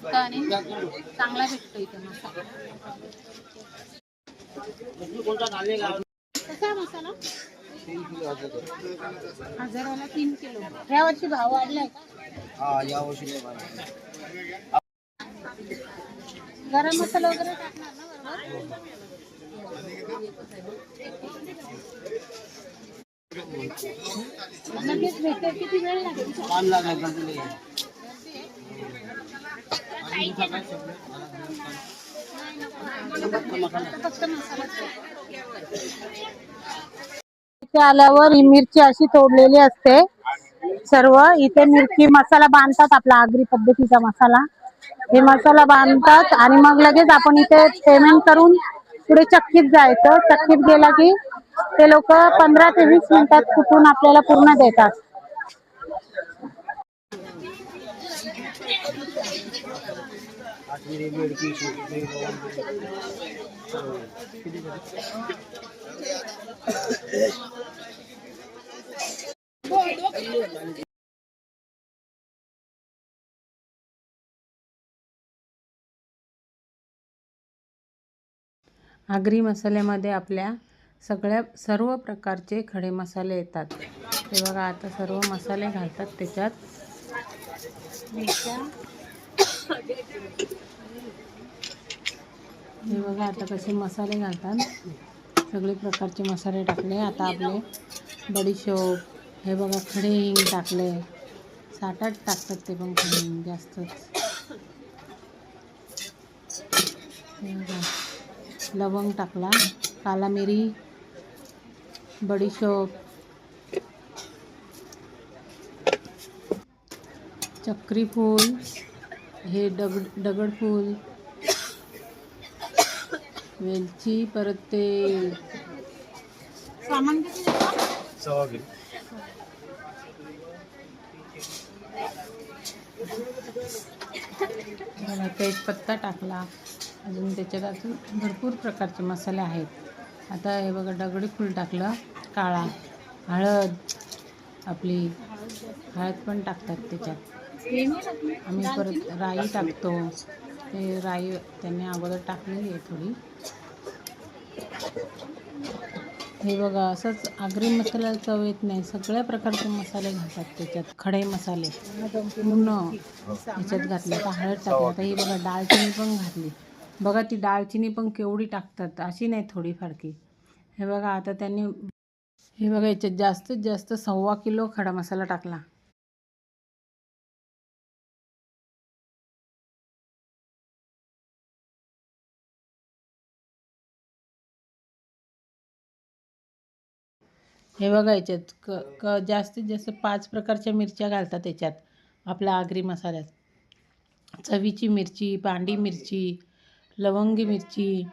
मस्त आणि चांगला भेटतो इथे मसाला. कसा मसाला? 1000ला 3 किलो. या वर्षी भाव वाढलाय का? हा, या वर्षी गरम मसाला वगैरे टाकणार ना बरोबर? लगेच भेटेल किती वेळ लागेल? मान लागायचा फक्त इथे आल्यावर ही मिरची अशी तोडलेली असते सर्व. इथे मिरची मसाला बांधतात, आपला आगरी पद्धतीचा मसाला. हे मसाला बांधतात आणि मग लगेच आपण इथे पेमेंट करून पुढे चक्कीत जायचं. चक्कीत गेला की ते लोक 15 ते 20 मिनिटात कुटून आपल्याला पूर्ण देतात. आगरी मसाल्यामध्ये आपल्या सर्व प्रकारचे खडे मसाले येतात. हे बघा, आता सर्व मसाले घालतात त्याच्यात. हे बघा आता कसे मसाले घालतात. सगळे प्रकारचे मसाले टाकले. आता आपले बडीशोप, हे बघा खडे हिंग टाकले. 7-8 टाकतात ते पण खडे हिंग जास्तच. हे बघा, लवंग टाकला, काला मिरी, बडीशोप, चक्री फूल, हे दगडफूल, वेलची, परत ते सामान तेजपत्ता टाकला. अजून त्याच्यात अजून भरपूर प्रकारचे मसाले आहेत. आता हे बघा, दगडी फूल टाकलं, काळा, हळद, आपली हळद पण टाकतात त्याच्यात. आम्ही परत राई टाकतो. ते राई त्यांनी अगोदर टाकलेली आहे थोडी. हे बघा, असंच आगरी मसाल्याला चव येत नाही. सगळ्या प्रकारचे मसाले घालतात त्याच्यात. खडे मसाले पूर्ण ह्याच्यात घातले. आता हळद टाकली. आता ही बघा, दालचिनी पण घातली. बघा, ती दालचिनी पण केवढी टाकतात, अशी नाही थोडी फारकी. हे बघा, आता त्यांनी हे बघा याच्यात जास्तीत जास्त 1.25 किलो खडा मसाला टाकला. हे बघा, याच्यात जास्तीत जास्त 5 प्रकारच्या मिरच्या घालतात त्याच्यात आपल्या आगरी मसाल्यात. चवीची मिरची, पांडी मिरची, लवंगी मिरची,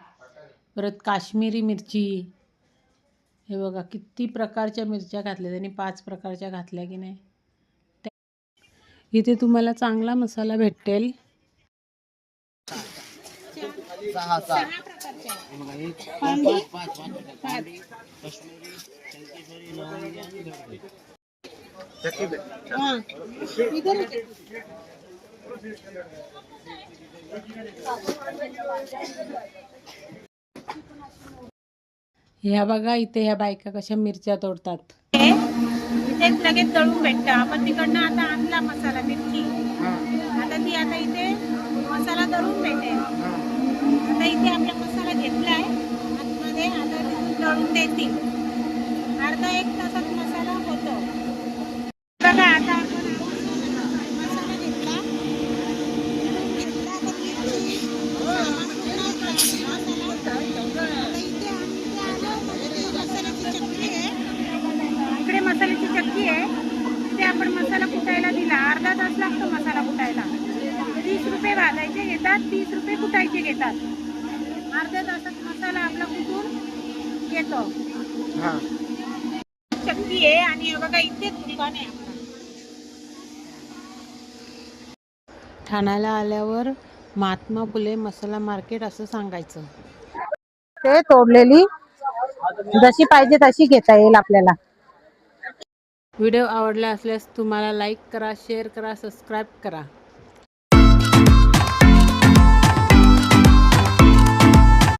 परत काश्मीरी मिरची. हे बघा, किती प्रकारच्या मिरच्या घातल्या त्यांनी. 5 प्रकारच्या घातल्या की नाही. इथे तुम्हाला चांगला मसाला भेटेल. 6 प्रकारचे. ह्या बघा, इथे ह्या बायका कशा मिरच्या तोडतात. इथेच लगेच तळून भेटतं. आपण तिकडनं आता आणला मसाला मिरची, आता ती आता इथे मसाला तळून भेटेल. आता इथे आपला मसाला घेतलाय आतमध्ये, आता तळून देतील. अर्धा 1 तासात मसाला होतो. बघा, आता आपण मसाला घेतला, इकडे मसाल्याची चक्की आहे. तिथे आपण मसाला कुटायला दिला. अर्धा तास लागतो मसाला कुटायला. 30 रुपये भाजायचे घेतात, 30 रुपये कुटायचे घेतात. अर्ध्या तासात मसाला आपला कुटून येतो. चक्की आहे आणि बघा इथेच दुकान आहे. ठाण्याला आल्यावर महात्मा फुले मसाला मार्केट असं सांगायचं. ते तोडलेली जशी पाहिजे तशी घेता येईल आपल्याला. व्हिडिओ आवडला असल्यास तुम्हाला लाईक करा, शेअर करा, सबस्क्राईब करा.